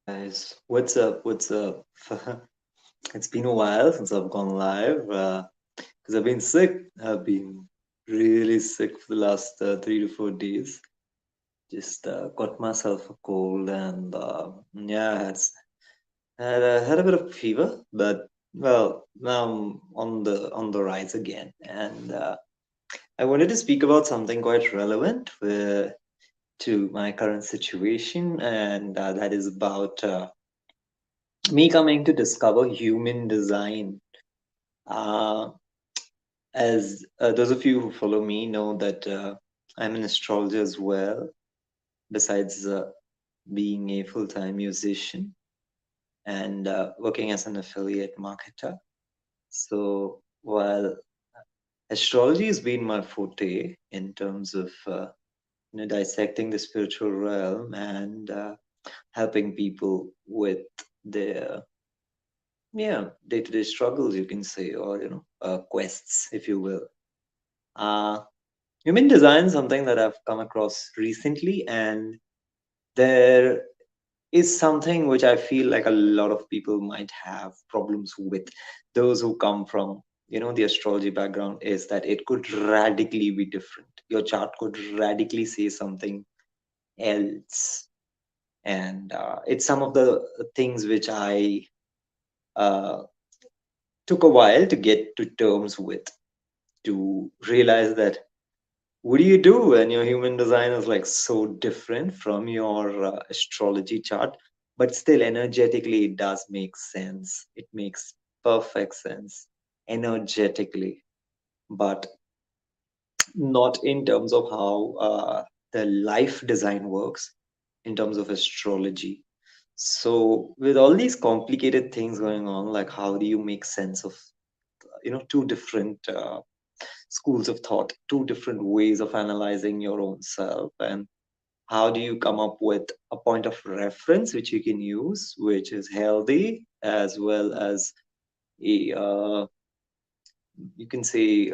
Guys, what's up? What's up? It's been a while since I've gone live because I've been sick. I've been really sick for the last 3 to 4 days. Just got myself a cold and yeah, had a bit of fever, but well, now I'm on the rise again. And I wanted to speak about something quite relevant to my current situation, and that is about me coming to discover human design. Uh, as those of you who follow me know that I'm an astrologer as well, besides being a full time musician and working as an affiliate marketer. So while astrology has been my forte in terms of dissecting the spiritual realm and helping people with their day-to-day struggles, you can say, or quests, if you will. uh Human design is something that I've come across recently, and there is something which I feel like a lot of people might have problems with. Those who come from the astrology background, is that it could radically be different. Your chart could radically say something else, and it's some of the things which I uh, took a while to get to terms with, to realize that what do you do when your human design is like so different from your astrology chart, but still energetically it does make sense. It makes perfect sense energetically, but not in terms of how the life design works in terms of astrology. So with all these complicated things going on, like how do you make sense of two different schools of thought, two different ways of analyzing your own self, and how do you come up with a point of reference which you can use, which is healthy, as well as a you can say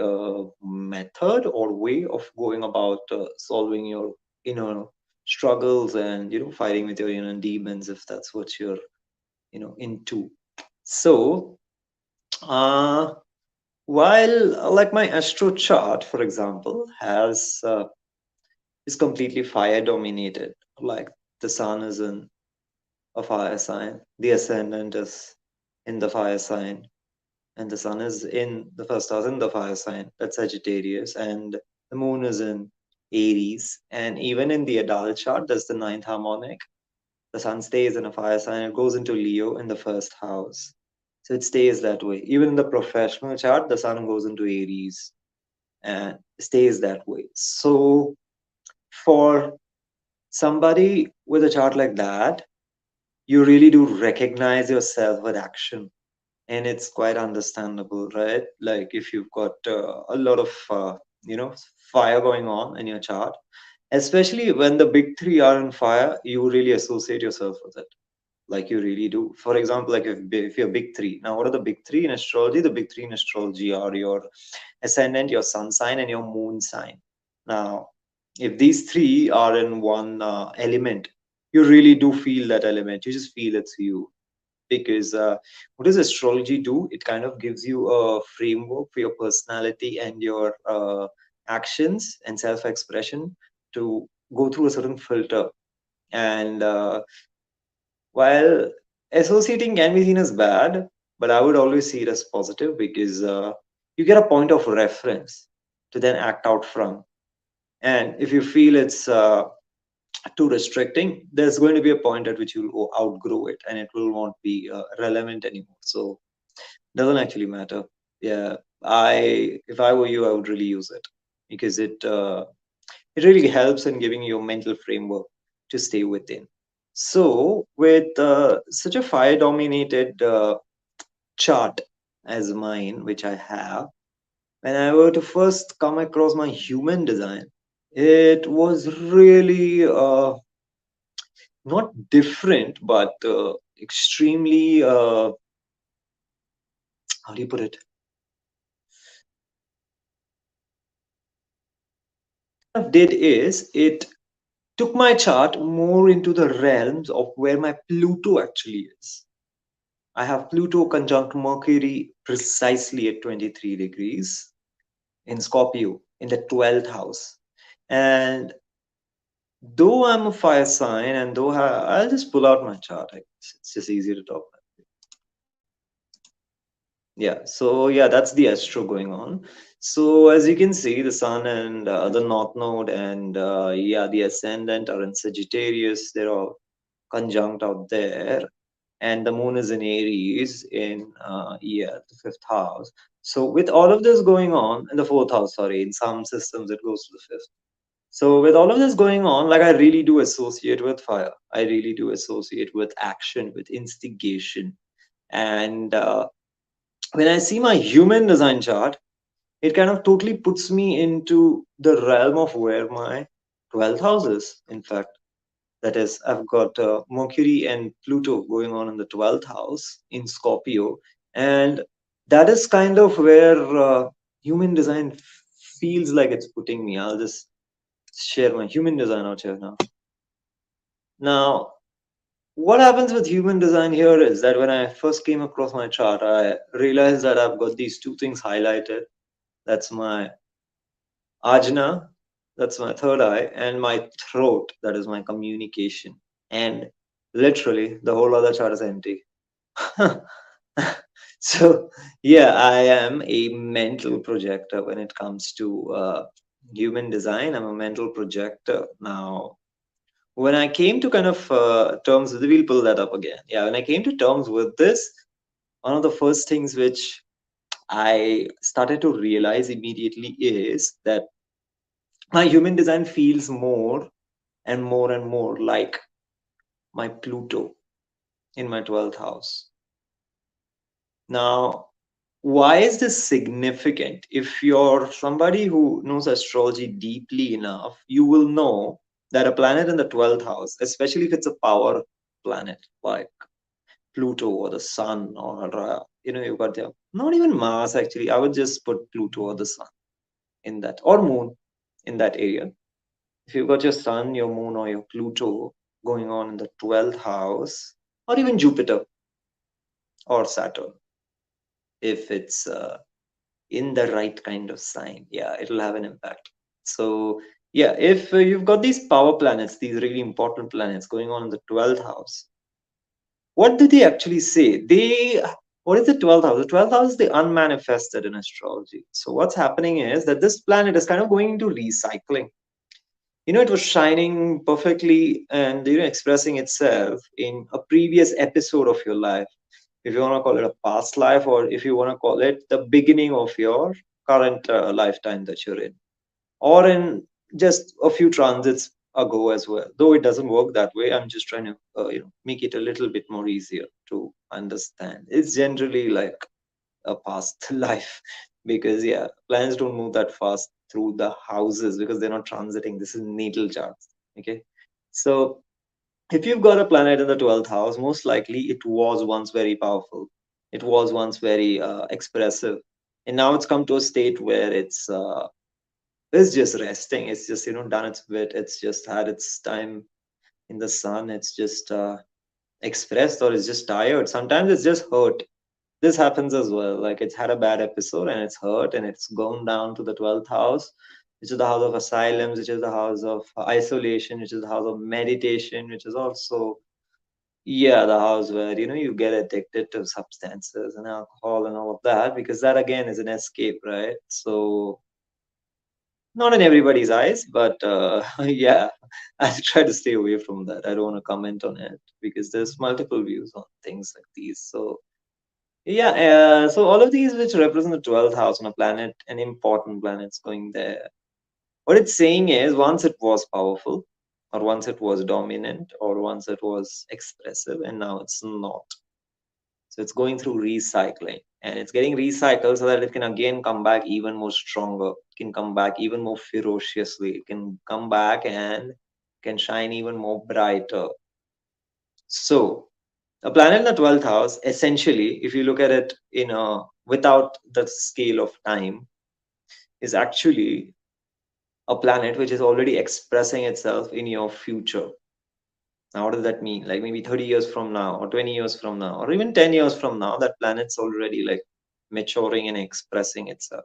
method or way of going about solving your inner struggles and fighting with your inner demons, if that's what you're into. So uh while like my astro chart, for example, has is completely fire dominated. Like the sun is in a fire sign, the ascendant is in the fire sign, and the sun is in the first house in the fire sign, that's Sagittarius, and the moon is in Aries. And even in the adult chart, that's the ninth harmonic. The sun stays in a fire sign, it goes into Leo in the first house. So it stays that way. Even in the professional chart, the sun goes into Aries and stays that way. So for somebody with a chart like that, you really do recognize yourself with action. And it's quite understandable, right? Like if you've got a lot of, fire going on in your chart, especially when the big three are in fire, you really associate yourself with it. Like you really do. For example, like if you're big three. Now, what are the big three in astrology? The big three in astrology are your ascendant, your sun sign, and your moon sign. Now, if these three are in one element, you really do feel that element. You just feel it's you. Because what does astrology do? It kind of gives you a framework for your personality and your actions and self-expression to go through a certain filter. And while associating can be seen as bad, but I would always see it as positive, because you get a point of reference to then act out from. And if you feel it's too restricting, there's going to be a point at which you'll outgrow it and it will not be relevant anymore. So doesn't actually matter. Yeah, I if I were you, I would really use it, because it really helps in giving you a mental framework to stay within. So with such a fire dominated chart as mine, which I have, when I were to first come across my human design, it was really not different, but extremely, how do you put it? Did is it took my chart more into the realms of where my Pluto actually is. I have Pluto conjunct Mercury precisely at 23 degrees in Scorpio in the 12th house. And though I'm a fire sign, and though I'll just pull out my chart, I guess. It's just easier to talk. Yeah, so yeah, that's the astro going on. So as you can see, the sun and the north node and yeah, the ascendant are in Sagittarius. They're all conjunct out there, and the moon is in Aries in yeah, the fifth house. So with all of this going on in the fourth house, sorry, in some systems it goes to the fifth. So with all of this going on, like I really do associate with fire. I really do associate with action, with instigation, and when I see my human design chart, it kind of totally puts me into the realm of where my 12th house is. In fact, that is, I've got Mercury and Pluto going on in the 12th house in Scorpio. And that is kind of where human design feels like it's putting me. I'll just share my human design out here now. Now, what happens with human design here is that when I first came across my chart, I realized that I've got these two things highlighted. That's my ajna, that's my third eye, and my throat, that is my communication. And literally, the whole other chart is empty. So, yeah, I am a mental projector when it comes to human design. I'm a mental projector. Now, when I came to kind of terms with, we'll pull that up again. Yeah, when I came to terms with this, one of the first things which I started to realize immediately is that my human design feels more and more like my Pluto in my 12th house. Now, why is this significant? If you're somebody who knows astrology deeply enough, you will know that a planet in the 12th house, especially if it's a power planet like Pluto or the sun, or you've got the, not even Mars actually, I would just put Pluto or the sun in that, or moon in that area. If you've got your sun, your moon, or your Pluto going on in the 12th house, or even Jupiter or Saturn, if it's in the right kind of sign, yeah, it'll have an impact. So, yeah, if you've got these power planets, these really important planets going on in the 12th house, what do they actually say? What is the 12th house? The 12th house is the unmanifested in astrology. So, what's happening is that this planet is kind of going into recycling. It was shining perfectly and expressing itself in a previous episode of your life, if you want to call it a past life, or if you want to call it the beginning of your current lifetime that you're in, or in just a few transits ago as well. Though it doesn't work that way, I'm just trying to make it a little bit more easier to understand. It's generally like a past life, because yeah, planets don't move that fast through the houses because they're not transiting. This is natal charts. Okay, so if you've got a planet in the 12th house, most likely it was once very powerful, it was once very expressive, and now it's come to a state where it's just resting. It's just done its bit. It's just had its time in the sun. It's just expressed, or it's just tired. Sometimes it's just hurt. This happens as well. Like, it's had a bad episode and it's hurt, and it's gone down to the 12th house, which is the house of asylums, which is the house of isolation, which is the house of meditation, which is also, yeah, the house where you get addicted to substances and alcohol and all of that, because that again is an escape, right? So, not in everybody's eyes, but yeah, I try to stay away from that. I don't want to comment on it because there's multiple views on things like these. So yeah, so all of these which represent the 12th house on a planet, an important planet's going there. What it's saying is, once it was powerful, or once it was dominant, or once it was expressive, and now it's not. So it's going through recycling, and it's getting recycled so that it can again come back even more stronger. It can come back even more ferociously. It can come back and can shine even more brighter. So a planet in the 12th house, essentially, if you look at it without the scale of time, is actually a planet which is already expressing itself in your future. Now, what does that mean? Like maybe 30 years from now, or 20 years from now, or even 10 years from now, that planet's already like maturing and expressing itself.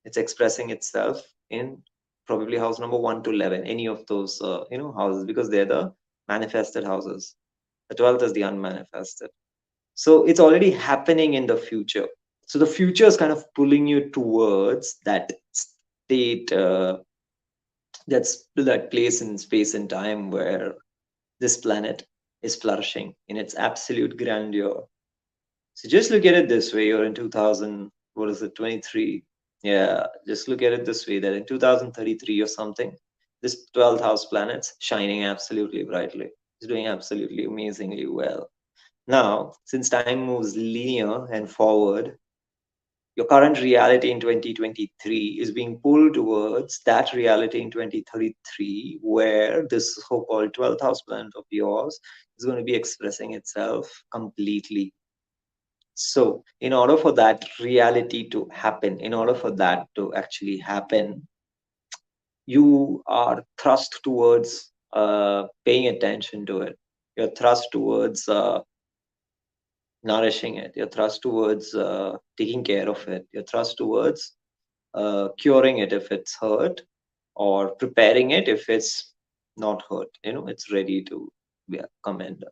It's expressing itself in probably house number 1 to 11, any of those, houses, because they're the manifested houses. The 12th is the unmanifested. So it's already happening in the future. So the future is kind of pulling you towards that state, that place in space and time where this planet is flourishing in its absolute grandeur. So just look at it this way: you're in 2000, what is it, 23? Yeah, just look at it this way: that in 2033 or something, this 12th house planet's shining absolutely brightly. It's doing absolutely amazingly well. Now, since time moves linear and forward, your current reality in 2023 is being pulled towards that reality in 2033, where this so-called 12th house planet of yours is going to be expressing itself completely. So in order for that reality to happen, in order for that to actually happen, you are thrust towards paying attention to it. You're thrust towards nourishing it. You're thrust towards taking care of it. You're thrust towards curing it if it's hurt, or preparing it if it's not hurt. It's ready to come and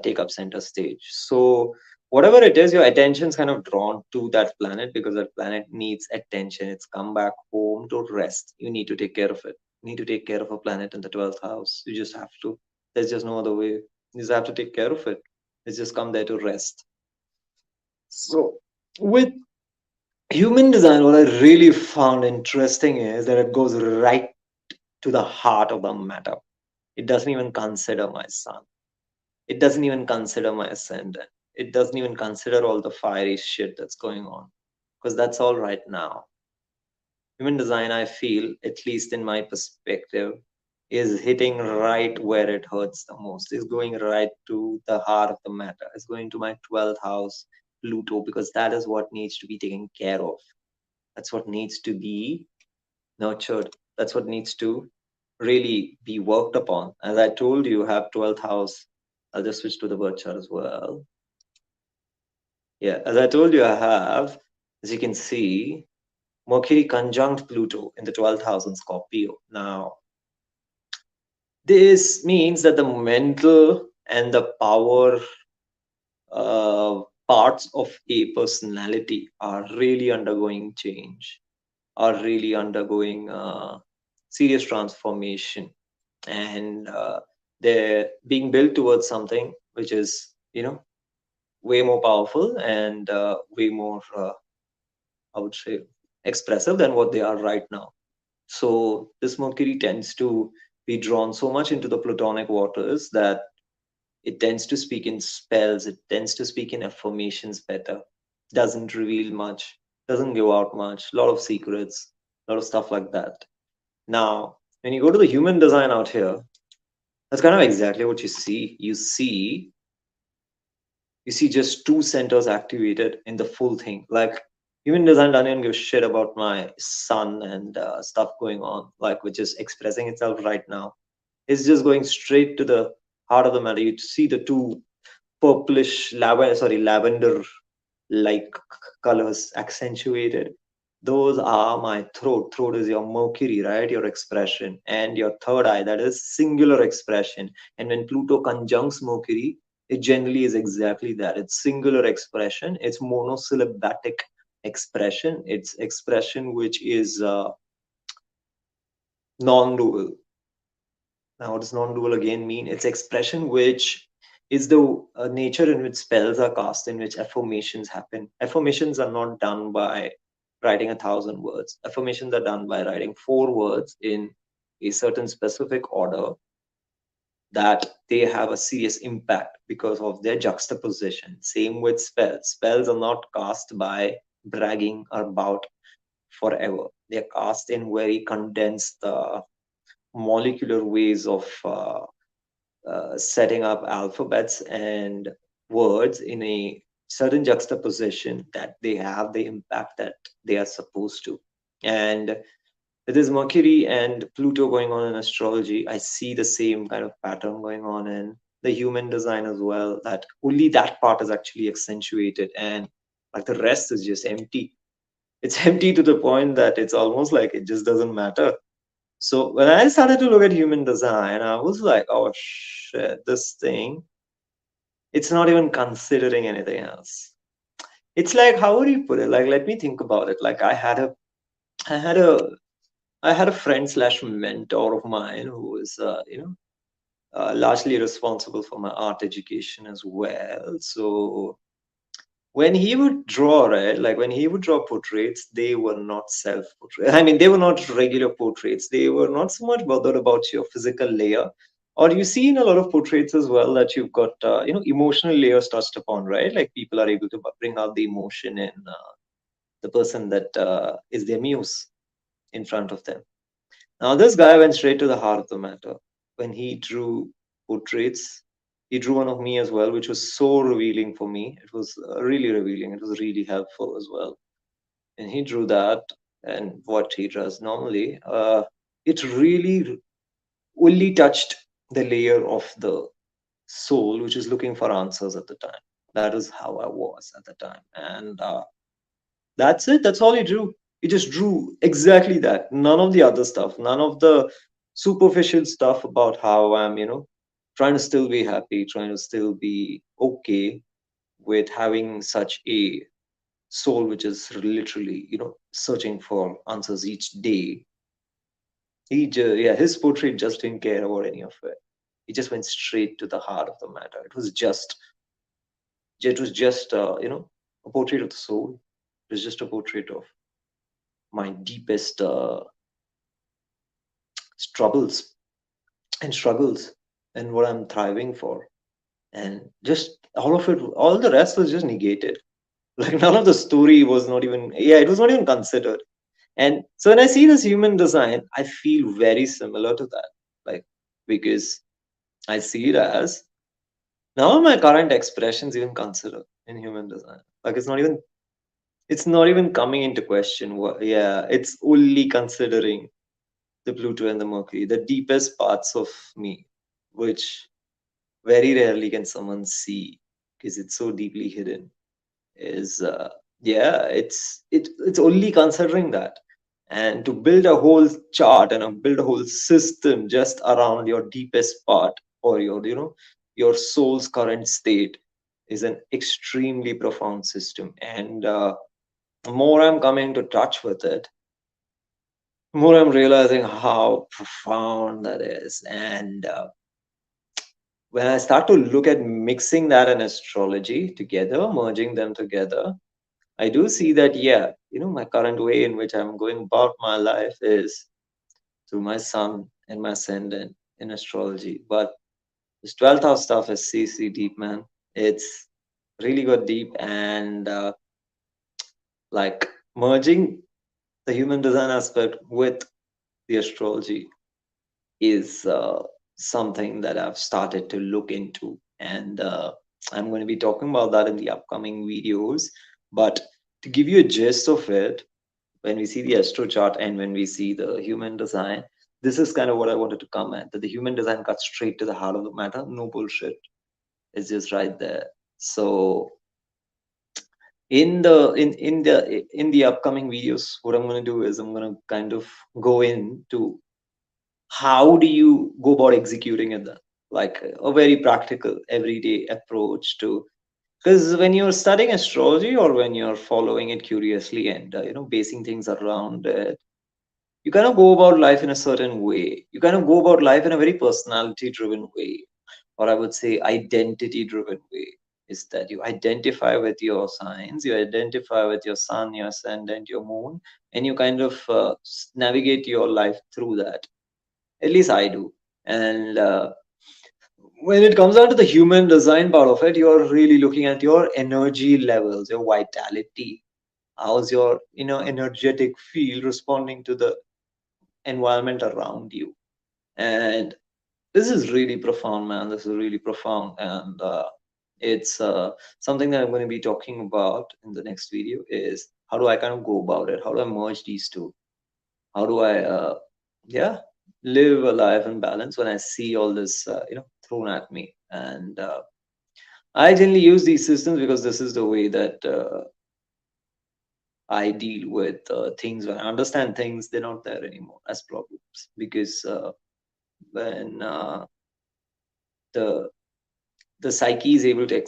take up center stage. So whatever it is, your attention's kind of drawn to that planet because that planet needs attention. It's come back home to rest. You need to take care of it. You need to take care of a planet in the 12th house. You just have to. There's just no other way. You just have to take care of it. It's just come there to rest. So with human design, what I really found interesting is that it goes right to the heart of the matter. It doesn't even consider my sun. It doesn't even consider my ascendant. It doesn't even consider all the fiery shit that's going on, because that's all right now. Human design, I feel, at least in my perspective, is hitting right where it hurts the most. Is going right to the heart of the matter. It's going to my 12th house, Pluto, because that is what needs to be taken care of. That's what needs to be nurtured. That's what needs to really be worked upon. As I told you, have 12th house. I'll just switch to the birth chart as well. Yeah, as I told you, I have, as you can see, Mercury conjunct Pluto in the 12th house in Scorpio. Now, this means that the mental and the power parts of a personality are really undergoing change, are really undergoing serious transformation, and they're being built towards something which is, way more powerful and way more, I would say, expressive than what they are right now. So this Mercury tends to be drawn so much into the Plutonic waters that it tends to speak in spells, it tends to speak in affirmations better, doesn't reveal much, doesn't give out much, a lot of secrets, a lot of stuff like that. Now, when you go to the human design out here, that's kind of exactly what you see. You see just two centers activated in the full thing. Like human design doesn't even give a shit about my sun and stuff going on, like which is expressing itself right now. It's just going straight to the heart of the matter. You see the two purplish lavender like colors accentuated. Those are my throat. Throat is your Mercury, right? Your expression. And your third eye, that is singular expression. And when Pluto conjuncts Mercury, it generally is exactly that. It's singular expression. It's monosyllabic expression. It's expression which is non-dual. Now, what does non-dual again mean? It's expression which is the nature in which spells are cast, in which affirmations happen. Affirmations are not done by writing 1,000 words. Affirmations are done by writing 4 words in a certain specific order, that they have a serious impact because of their juxtaposition. Same with spells. Spells are not cast by bragging about forever. They're cast in very condensed molecular ways of setting up alphabets and words in a certain juxtaposition that they have the impact that they are supposed to. And With this Mercury and Pluto going on in astrology, I see the same kind of pattern going on in the human design as well, that only that part is actually accentuated and like the rest is just empty. It's empty to the point that it's almost like it just doesn't matter. So when I started to look at human design, I was like, oh shit, this thing, it's not even considering anything else. It's like, how would you put it? Like, let me think about it. Like I had a, I had a friend slash mentor of mine who was, largely responsible for my art education as well. So when he would draw, right, like when he would draw portraits, they were not self portraits. I mean, they were not regular portraits. They were not so much bothered about your physical layer. Or you see in a lot of portraits as well that you've got, emotional layers touched upon, right? Like people are able to bring out the emotion in the person that is their muse in front of them. Now, this guy went straight to the heart of the matter. When he drew portraits, he drew one of me as well, which was so revealing for me. It was really revealing. It was really helpful as well. And he drew that, and what he does normally, it really only touched the layer of the soul, which is looking for answers at the time. That is how I was at the time. And that's it. That's all he drew. He just drew exactly that. None of the other stuff. None of the superficial stuff about how I'm, trying to still be happy, trying to still be okay with having such a soul which is literally, searching for answers each day. Yeah, his portrait just didn't care about any of it. He just went straight to the heart of the matter. It was just a portrait of the soul. It was just a portrait of my deepest troubles and struggles and what I'm thriving for. And just all of it, all the rest was just negated. Like none of the story was not even, yeah, it was not even considered. And so when I see this human design, I feel very similar to that. Like, because I see it as none of my current expressions even considered in human design. Like it's not even coming into question. Yeah, it's only considering the Pluto and the Mercury, the deepest parts of me, which very rarely can someone see because it's so deeply hidden. Is Yeah, it's only considering that, and to build a whole chart and build a whole system just around your deepest part or your soul's current state is an extremely profound system. And the more I'm coming to touch with it, more I'm realizing how profound that is. And when I start to look at mixing that and astrology together, merging them together, I do see that, yeah, my current way in which I'm going about my life is through my sun and my ascendant in astrology. But this 12th house stuff is CC deep, man. It's really got deep, and like merging the human design aspect with the astrology is something that I've started to look into. And I'm going to be talking about that in the upcoming videos. But to give you a gist of it, when we see the astro chart and when we see the human design, this is kind of what I wanted to comment, that the human design cuts straight to the heart of the matter. No bullshit. It's just right there. So in the upcoming videos, what I'm going to do is I'm going to kind of go into how do you go about executing it then, like a very practical everyday approach to, because when you're studying astrology or when you're following it curiously and basing things around it, you kind of go about life in a certain way. You kind of go about life in a very personality driven way, or I would say identity driven way. Is that you identify with your signs, you identify with your sun, your ascendant, your moon, and you kind of navigate your life through that. At least I do. And when it comes down to the human design part of it, you're really looking at your energy levels, your vitality. How's your energetic field responding to the environment around you? And this is really profound, man. This is really profound. And it's something that I'm going to be talking about in the next video is how do I kind of go about it? How do I merge these two? how do I live a life in balance when I see all this thrown at me. And I generally use these systems because this is the way that I deal with things. When I understand things, they're not there anymore as problems, because when the the psyche is able to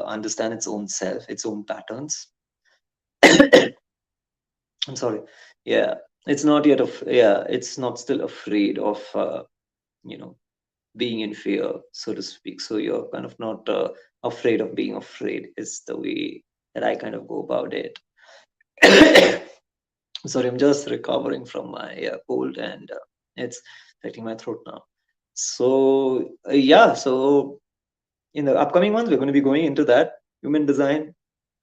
understand its own self, its own patterns. I'm sorry. Yeah, it's not yet it's not still afraid of being in fear, so to speak. So you're kind of not afraid of being afraid, is the way that I kind of go about it. Sorry, I'm just recovering from my cold, and it's affecting my throat now. So so in the upcoming months, we're going to be going into that: human design,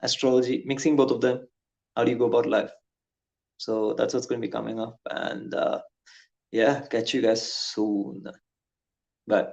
astrology, mixing both of them. How do you go about life? So that's what's going to be coming up, and catch you guys soon. Bye.